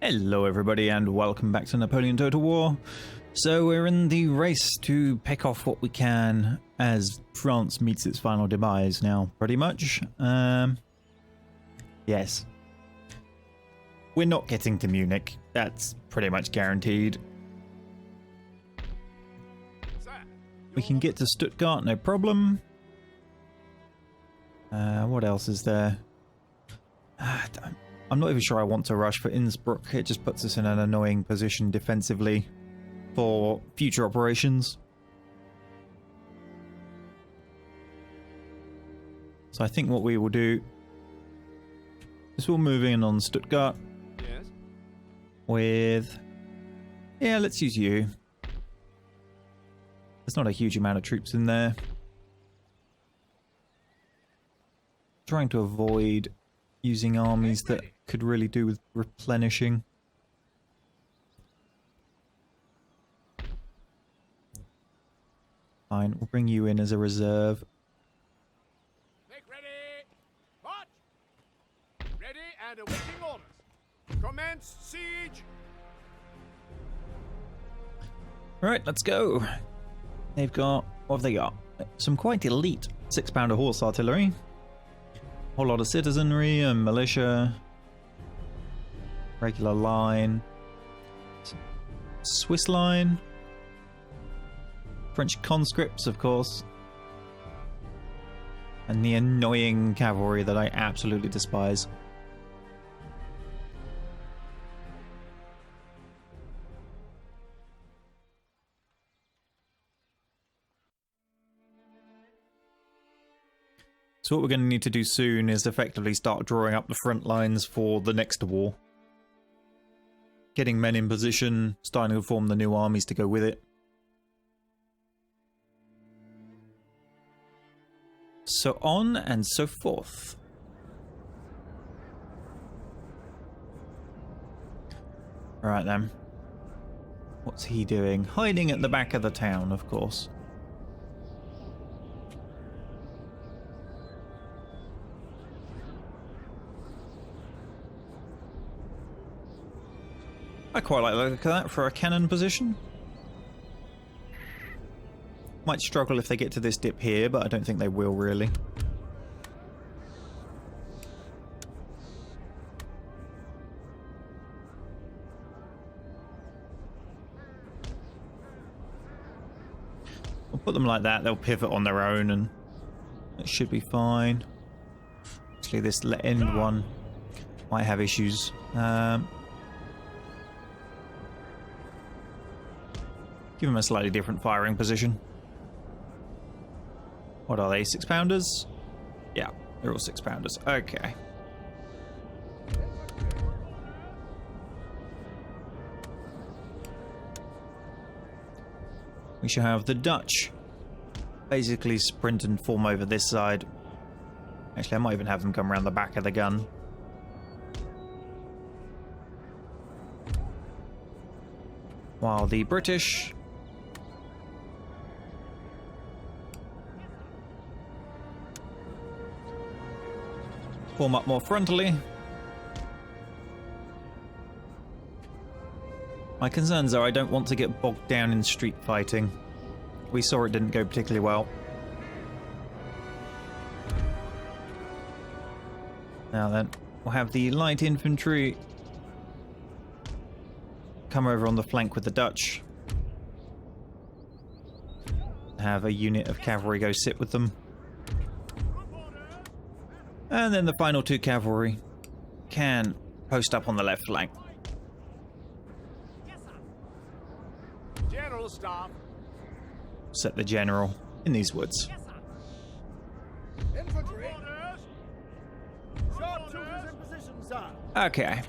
Hello everybody and welcome back to Napoleon Total War. So we're in the race to pick off what we can as France meets its final demise now, pretty much. Yes. We're not getting to Munich. That's pretty much guaranteed. We can get to Stuttgart, no problem. What else is there? I'm not even sure I want to rush for Innsbruck. It just puts us in an annoying position defensively for future operations. So I think what we will do is we'll move in on Stuttgart. Yes. With... yeah, let's use you. There's not a huge amount of troops in there. Trying to avoid using armies that could really do with replenishing. Fine, we'll bring you in as a reserve. Make ready! March! Ready and awaiting orders. Commence siege! Right, let's go. They've got... what have they got? Some quite elite 6-pounder horse artillery. Whole lot of citizenry and militia. Regular line. Swiss line. French conscripts, of course. And the annoying cavalry that I absolutely despise. So what we're going to need to do soon is effectively start drawing up the front lines for the next war. Getting men in position, starting to form the new armies to go with it. So on and so forth. Alright then. What's he doing? Hiding at the back of the town, of course. I quite like the look of that for a cannon position. Might struggle if they get to this dip here, but I don't think they will really. We'll put them like that, they'll pivot on their own and it should be fine. Actually, this end one might have issues. Give them a slightly different firing position. What are they, 6-pounders? Yeah, they're all 6-pounders. Okay. We shall have the Dutch basically sprint and form over this side. Actually, I might even have them come around the back of the gun. While the British form up more frontally. My concerns are I don't want to get bogged down in street fighting. We saw it didn't go particularly well. Now then, we'll have the light infantry come over on the flank with the Dutch. Have a unit of cavalry go sit with them. And then the final 2 cavalry can post up on the left flank. General staff. Set the general in these woods. Infantry. Sharpshooters in position, sir. Okay.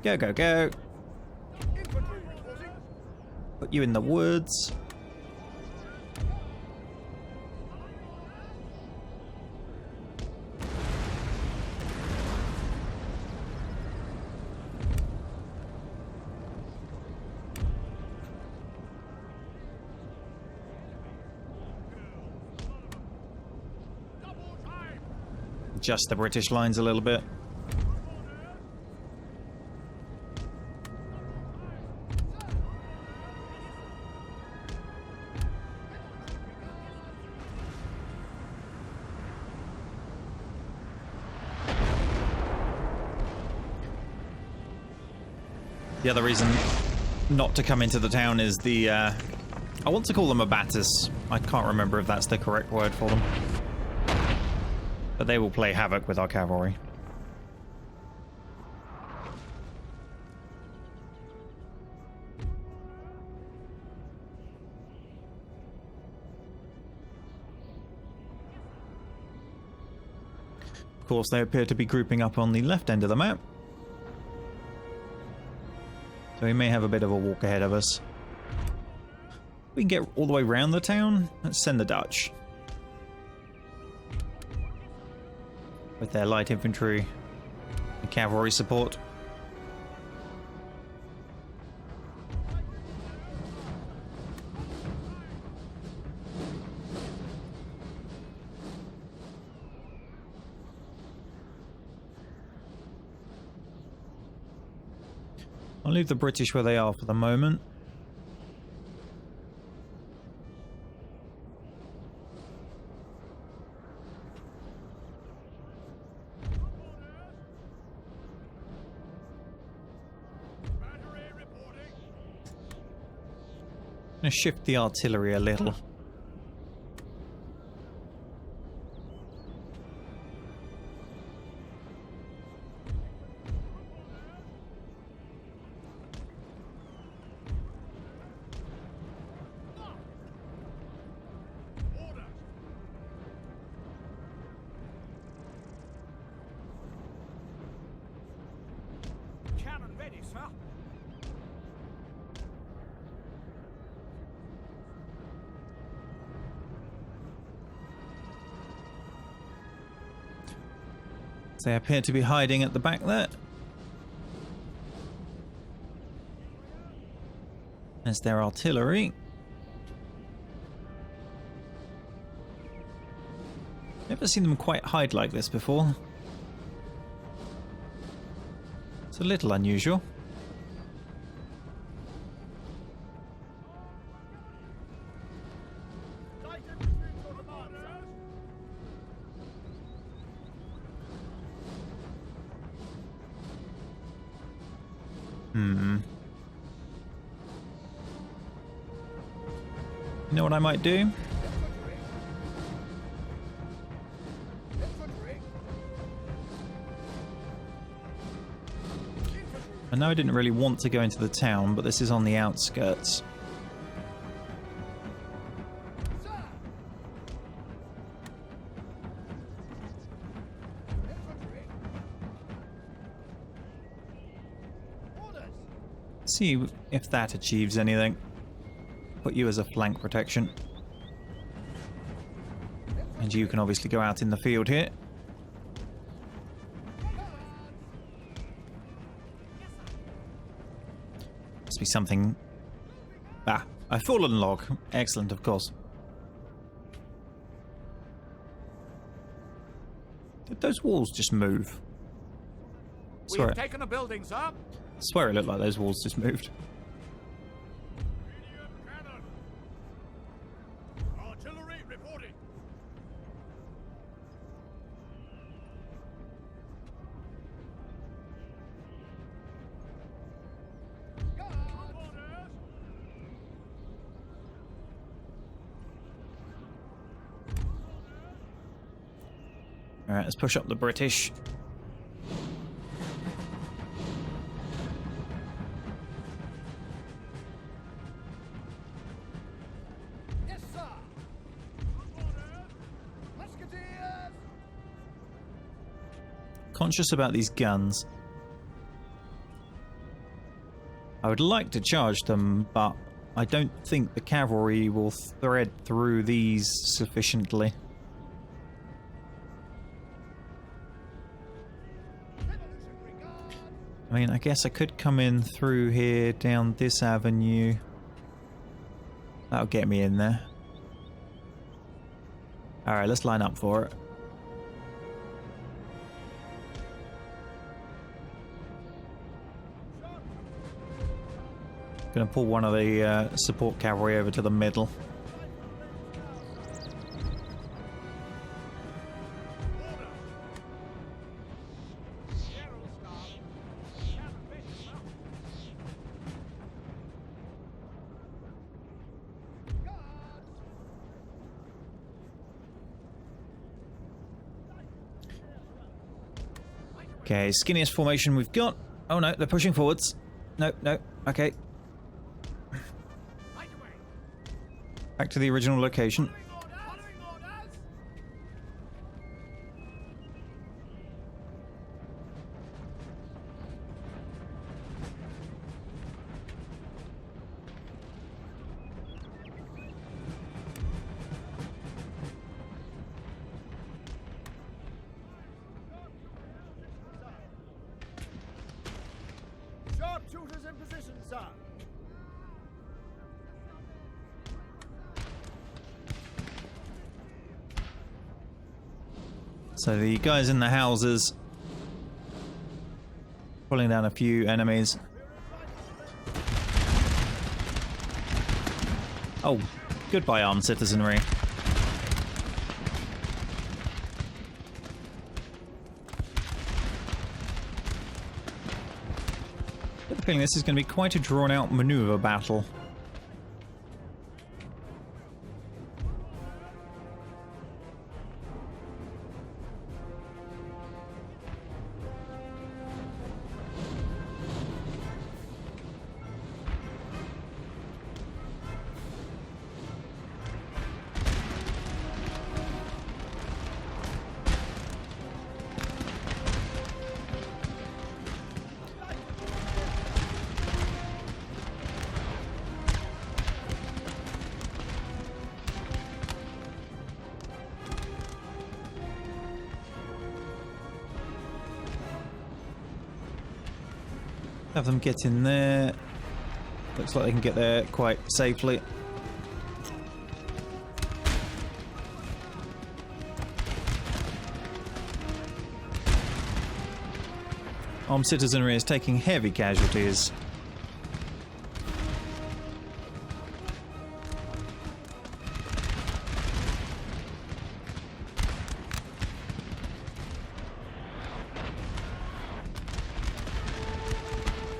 Go, go, go. Infantry reporting. Put you in the woods. Adjust the British lines a little bit. The other reason not to come into the town is the, I want to call them abatis. I can't remember if that's the correct word for them. But they will play havoc with our cavalry. Of course, they appear to be grouping up on the left end of the map. So we may have a bit of a walk ahead of us. We can get all the way around the town. Let's send the Dutch. With their light infantry and cavalry support. I'll leave the British where they are for the moment. I'm going to shift the artillery a little. Cannon ready, sir. They appear to be hiding at the back there. There's their artillery. Never seen them quite hide like this before. It's a little unusual. Light infantry to command, sir. You know what I might do? Infantry. Infantry. I know I didn't really want to go into the town, but this is on the outskirts. Sir. Infantry. Orders. See if that achieves anything. Put you as a flank protection. And you can obviously go out in the field here. Must be something... Ah, a fallen log. Excellent, of course. Did those walls just move? Swear, We've taken a building, sir. I swear it looked like those walls just moved. Medium cannon. Artillery reporting. Guard. Orders. Alright, let's push up the British. Yes, sir. Orders. Musketeers. Conscious about these guns. I would like to charge them, but I don't think the cavalry will thread through these sufficiently. Revolutionary Guard. I mean, I guess I could come in through here, down this avenue. That'll get me in there. Alright, let's line up for it. Gonna pull one of the support cavalry over to the middle. Okay, skinniest formation we've got. Oh no, they're pushing forwards. No, no, okay. Right away. Back to the original location. Following orders. Sharpshooters in position, sir. So the guys in the houses pulling down a few enemies. Oh, goodbye, armed citizenry. I have a feeling this is going to be quite a drawn-out maneuver battle. Have them get in there. Looks like they can get there quite safely. Armed citizenry is taking heavy casualties.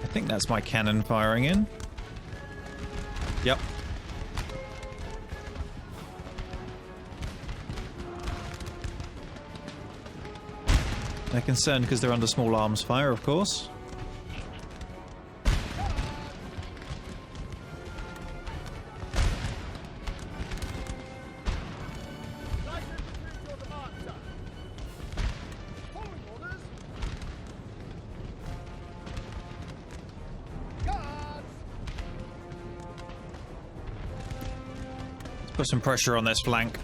I think that's my cannon firing in. Yep. They're concerned because they're under small arms fire, of course. Put some pressure on this flank.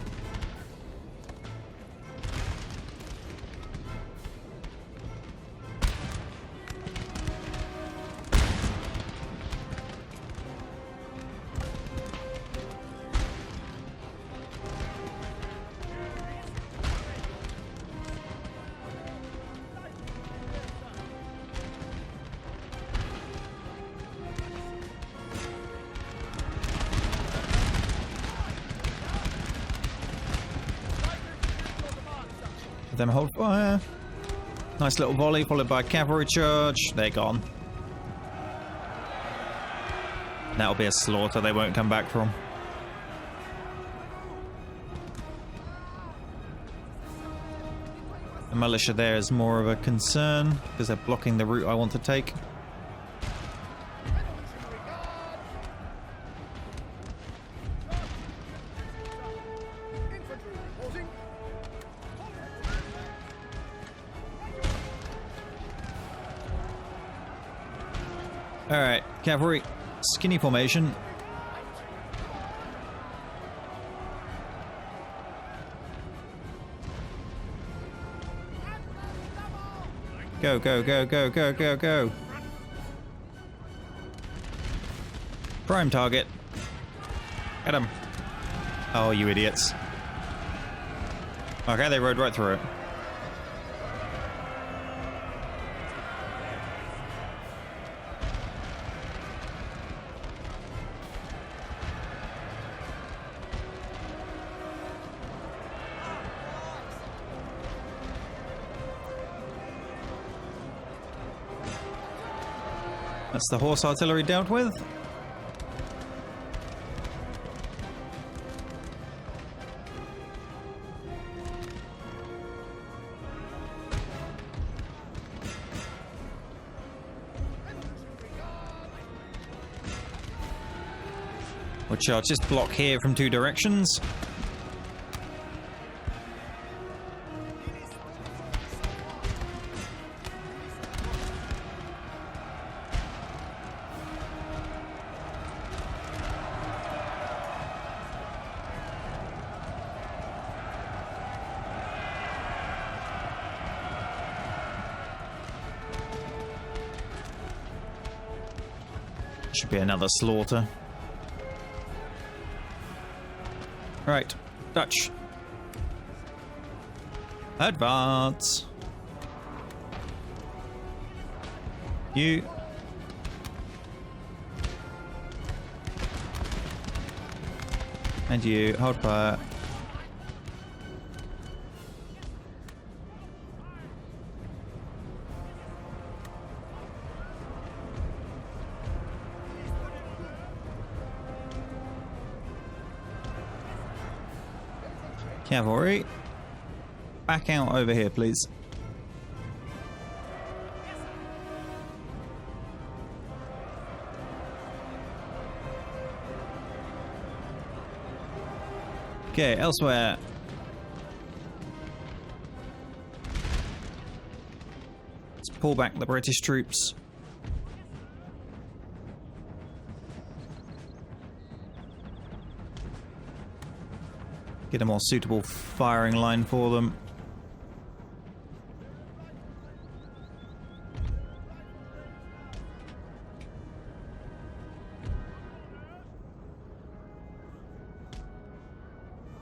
Them hold fire. Nice little volley followed by a cavalry charge. They're gone. That'll be a slaughter they won't come back from. The militia there is more of a concern because they're blocking the route I want to take. Alright, cavalry, skinny formation. Go, go, go, go, go, go, go. Prime target. Get him. Oh, you idiots. Okay, they rode right through it. That's the horse artillery dealt with. which I'll just block here from 2 directions. Should be another slaughter. Right, Dutch. Advance. You. And you, hold fire. Cavalry, back out over here, please. Okay, elsewhere. Let's pull back the British troops. Get a more suitable firing line for them.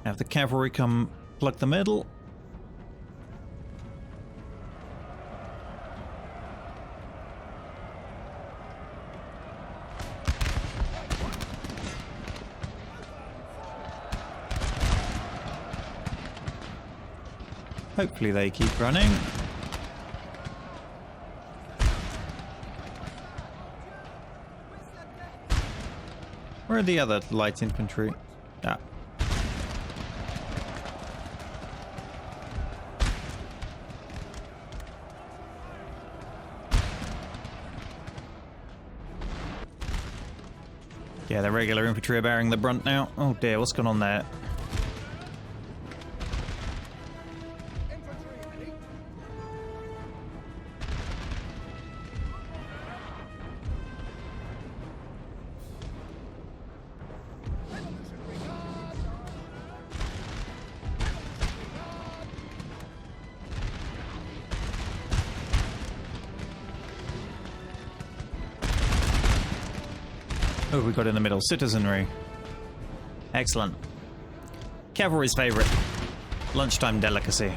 Have the cavalry come plug the middle. Hopefully they keep running. Where are the other light infantry? Ah. Yeah, the regular infantry are bearing the brunt now. Oh dear, what's going on there? Oh, we got in the middle. Citizenry. Excellent. Cavalry's favorite. Lunchtime delicacy.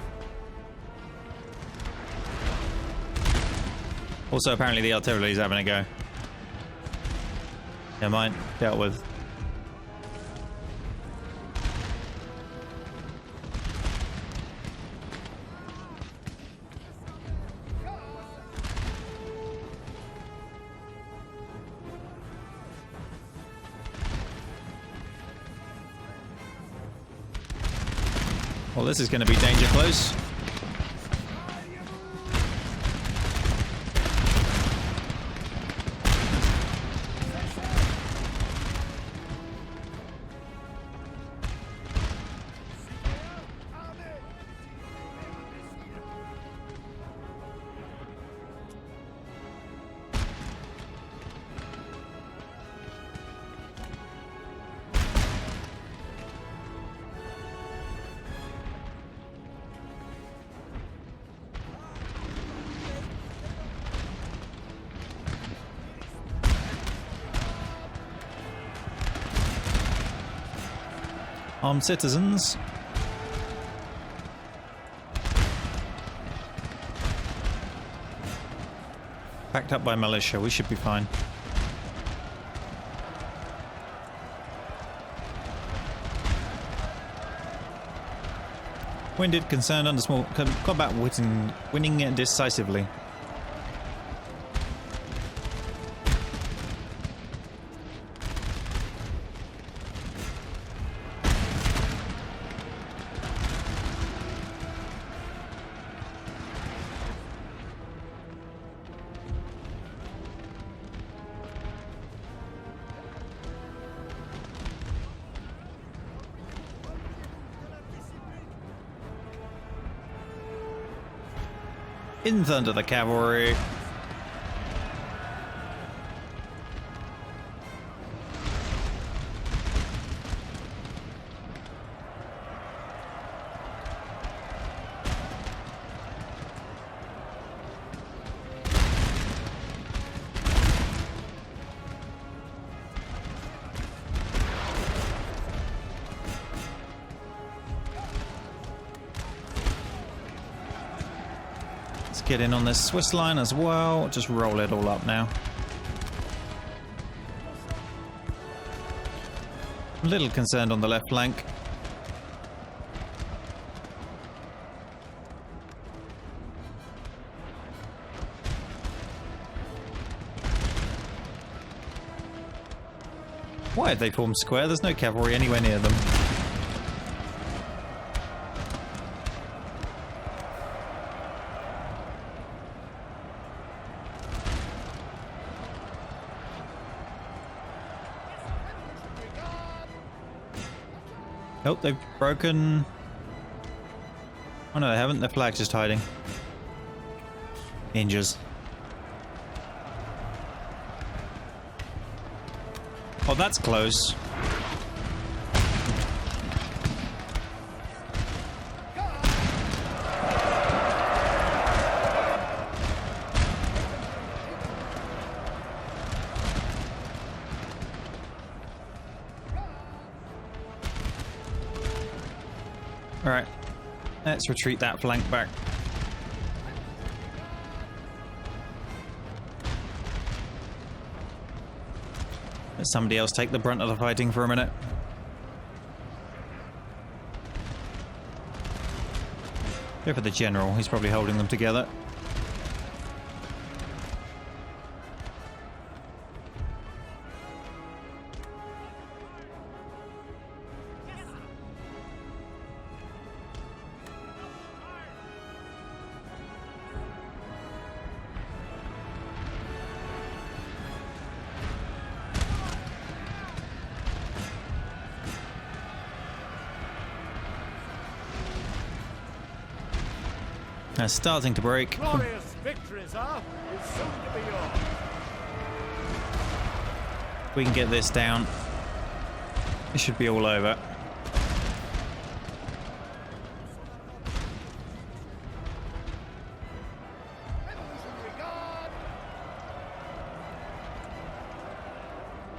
Also, apparently the artillery's having a go. Never mind. Dealt with. Well, this is going to be danger close. Armed citizens. Backed up by militia, we should be fine. Wounded, concerned, under small combat, winning decisively. In thunder the cavalry. Get in on this Swiss line as well. Just roll it all up now. A little concerned on the left flank. Why have they formed square? There's no cavalry anywhere near them. Oh, they've broken. Oh no, they haven't. Their flag's just hiding. Ninjas. Oh, that's close. Alright, let's retreat that flank back. Let somebody else take the brunt of the fighting for a minute. Go for the general, he's probably holding them together. They're starting to break. Glorious victory, sir, is soon to be yours. If we can get this down, it should be all over.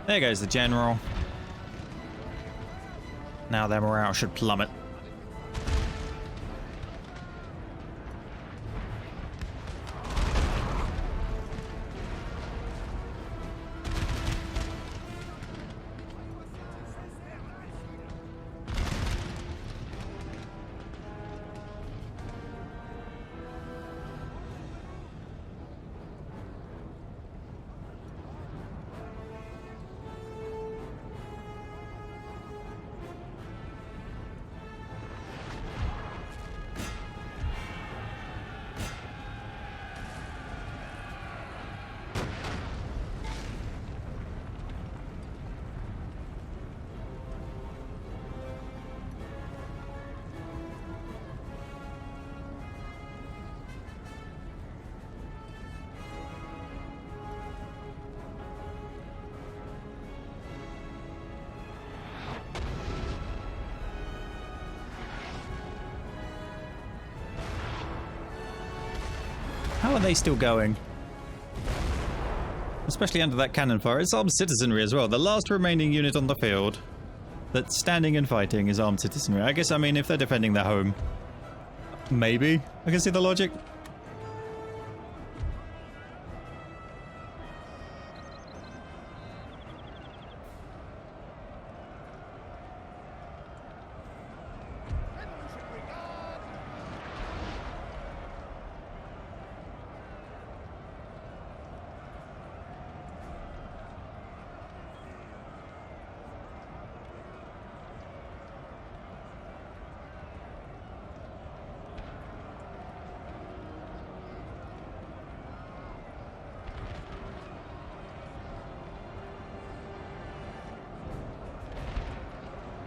There goes the general. Now their morale should plummet. How are they still going? Especially under that cannon fire. It's armed citizenry as well. The last remaining unit on the field that's standing and fighting is armed citizenry. I guess, I mean, if they're defending their home, maybe I can see the logic.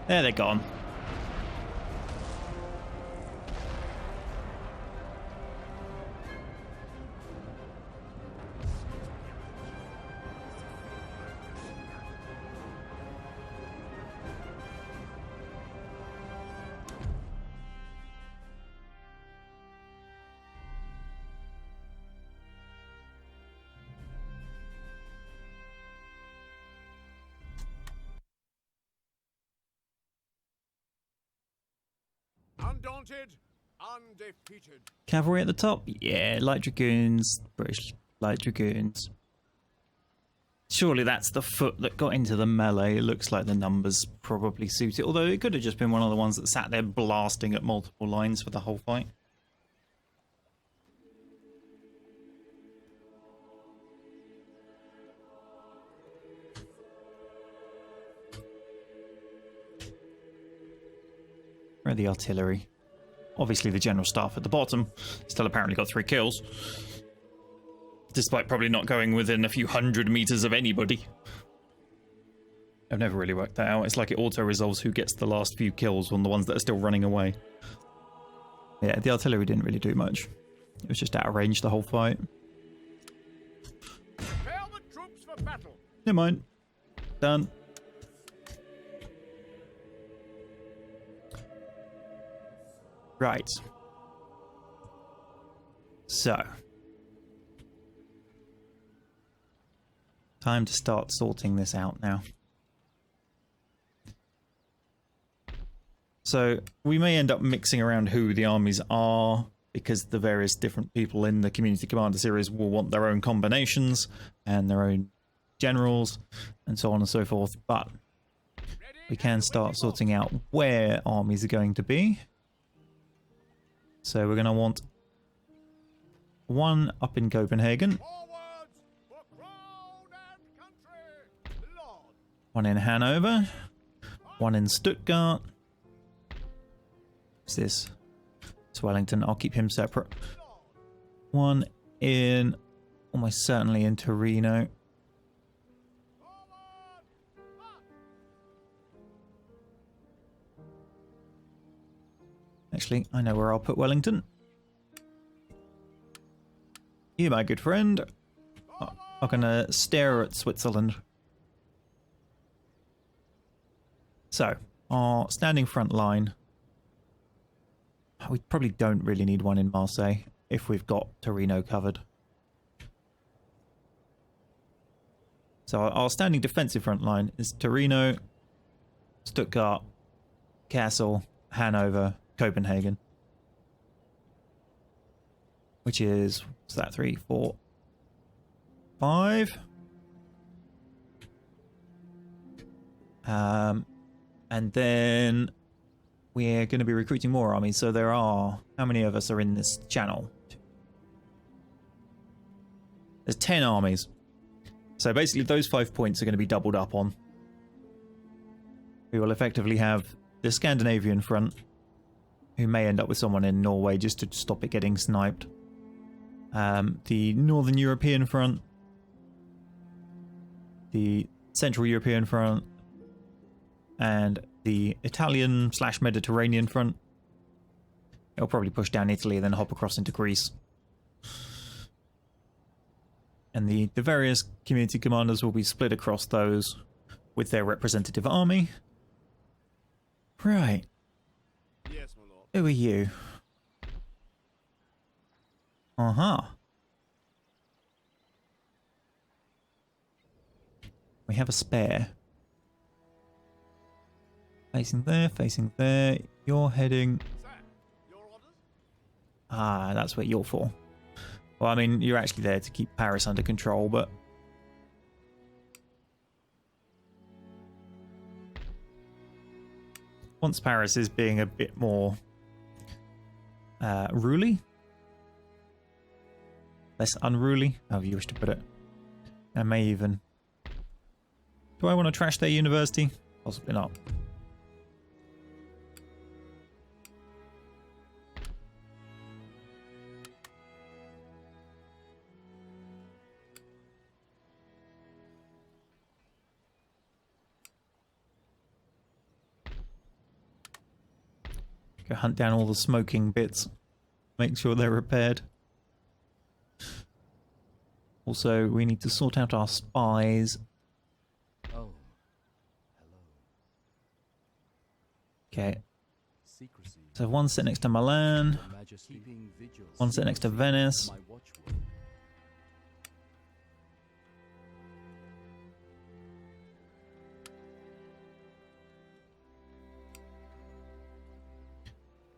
There, they're gone. Undaunted, undefeated. Cavalry at the top? Yeah, light dragoons, British light dragoons. Surely that's the foot that got into the melee. It looks like the numbers probably suit it, although it could have just been one of the ones that sat there blasting at multiple lines for the whole fight. Where are the artillery? Obviously the general staff at the bottom. Still apparently got 3 kills. Despite probably not going within a few hundred meters of anybody. I've never really worked that out. It's like it auto-resolves who gets the last few kills on the ones that are still running away. Yeah, the artillery didn't really do much. It was just out of range the whole fight. Prepare the troops for battle. Never mind. Done. Right. So. Time to start sorting this out now. So, we may end up mixing around who the armies are, because the various different people in the Community Commander series will want their own combinations, and their own generals, and so on and so forth, but we can start sorting out where armies are going to be. So we're going to want one up in Copenhagen, Forwards for crown and country. Lord. one in Hanover, one in Stuttgart. What's this? It's Wellington. I'll keep him separate. One in, almost certainly in Torino. Actually, I know where I'll put Wellington. You, my good friend, are gonna stare at Switzerland. So, our standing front line. We probably don't really need one in Marseille if we've got Torino covered. So our standing defensive front line is Torino, Stuttgart, Kassel, Hanover, Copenhagen. Which is, what's that, 3, 4, 5? And then we're going to be recruiting more armies. So there are, how many of us are in this channel? There's 10 armies. So basically those 5 points are going to be doubled up on. We will effectively have the Scandinavian front, who may end up with someone in Norway just to stop it getting sniped. The Northern European front, the Central European front, and the Italian/Mediterranean front. It'll probably push down Italy and then hop across into Greece. And the various community commanders will be split across those with their representative army. Right. Yes, my lord. Who are you? Uh-huh. We have a spare. Facing there. You're heading... Sir, your orders? Ah, that's what you're for. Well, I mean, you're actually there to keep Paris under control, but... once Paris is being a bit more... ruly? Less unruly, however you wish to put it. I may even... do I want to trash their university? Possibly not. Go hunt down all the smoking bits. Make sure they're repaired. Also, we need to sort out our spies. Oh, hello. Okay. Secrecy. So one sit next to Milan. Your Majesty. Keeping vigil. One sit next to Venice. My watchword.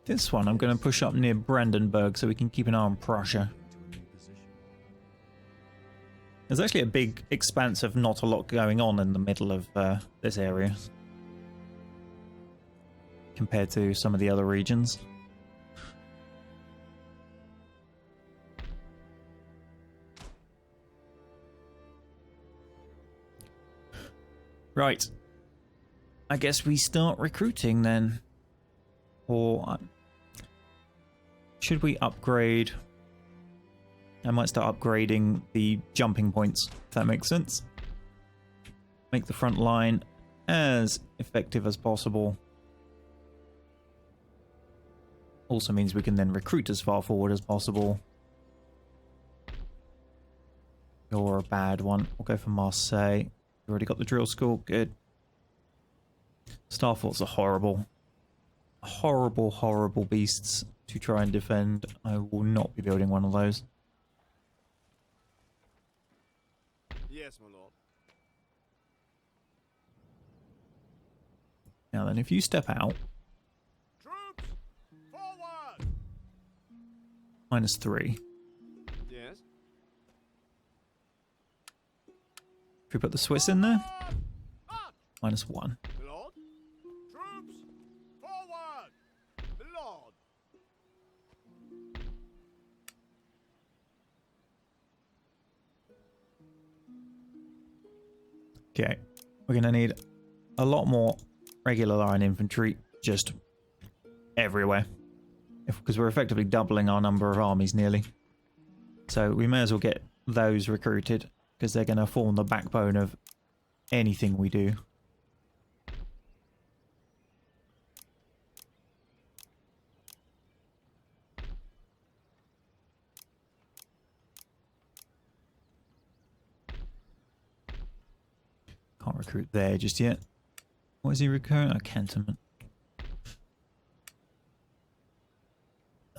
This one I'm going to push up near Brandenburg so we can keep an eye on Prussia. Into a new position. There's actually a big expanse of not a lot going on in the middle of this area compared to some of the other regions. Right. I guess we start recruiting then. Or should we upgrade? I might start upgrading the jumping points, if that makes sense. Make the front line as effective as possible. Also means we can then recruit as far forward as possible. You're a bad one. We'll go for Marseille. You already got the drill school. Good. Star forts are horrible. Horrible, horrible beasts to try and defend. I will not be building one of those. Yes, my lord. Now then, if you step out, Troops, forward! -3. Yes. If we put the Swiss in there, March! -1. My lord. Troops, forward! My lord. Okay, we're going to need a lot more regular line infantry just everywhere. Because we're effectively doubling our number of armies nearly. So we may as well get those recruited because they're going to form the backbone of anything we do. Can't recruit there just yet. What is he recruiting? Oh, cantonment.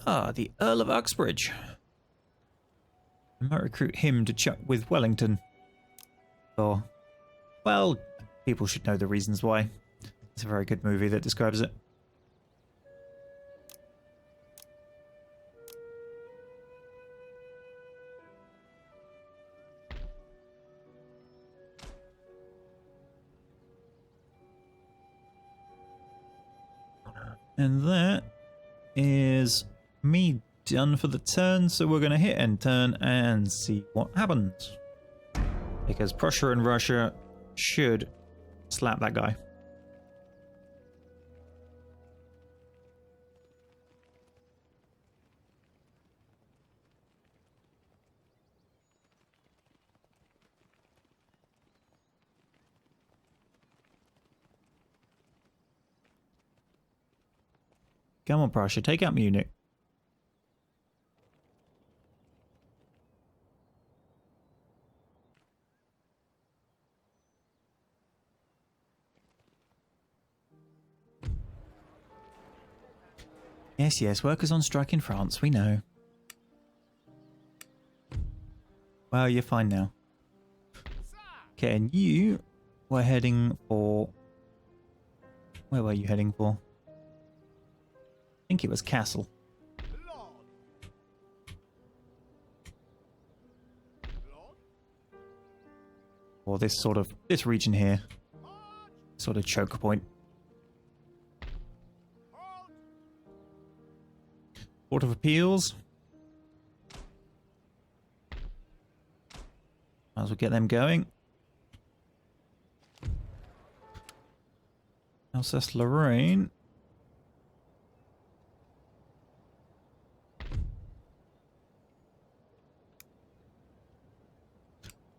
Ah, the Earl of Uxbridge. We might recruit him to chuck with Wellington. Or, well, people should know the reasons why. It's a very good movie that describes it. And that is me done for the turn, so we're going to hit end turn and see what happens. Because Prussia and Russia should slap that guy. Come on, Prussia, take out Munich. Yes, yes, workers on strike in France, we know. Well, you're fine now. Okay, and you were heading for... Where were you heading for? I think it was Castle. My lord. My lord. Or this region here. March! Sort of choke point. Halt! Court of Appeals. Might as well get them going. Alsace-Lorraine.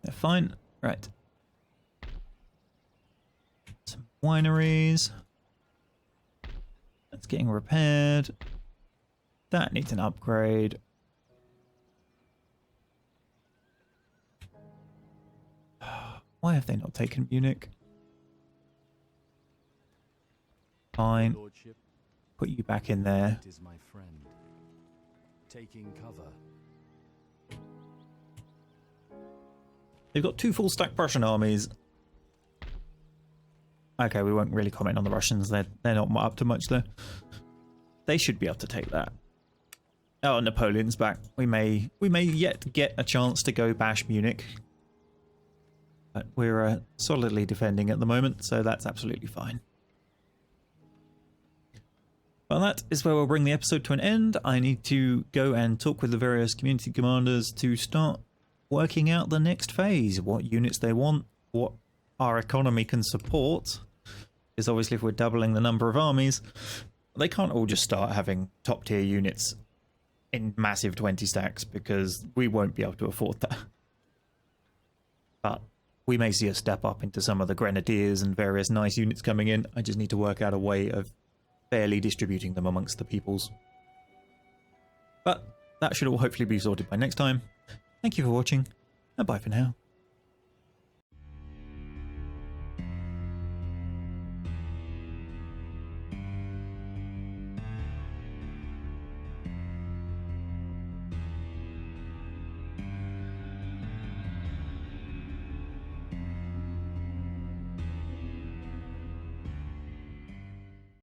They're fine. Right. Some wineries. That's getting repaired. That needs an upgrade. Why have they not taken Munich? Fine. Lordship, Put you back in there. it is my friend. Taking cover. They've got 2 full stack Prussian armies. Okay, we won't really comment on the Russians. They're not up to much there. they should be able to take that. Oh, Napoleon's back. We may yet get a chance to go bash Munich. But we're solidly defending at the moment, so that's absolutely fine. Well, that is where we'll bring the episode to an end. I need to go and talk with the various community commanders to start working out the next phase, what units they want, what our economy can support. Because obviously if we're doubling the number of armies, they can't all just start having top tier units in massive 20 stacks, because we won't be able to afford that. But we may see a step up into some of the grenadiers and various nice units coming in. I just need to work out a way of fairly distributing them amongst the peoples. But that should all hopefully be sorted by next time. Thank you for watching, and bye for now.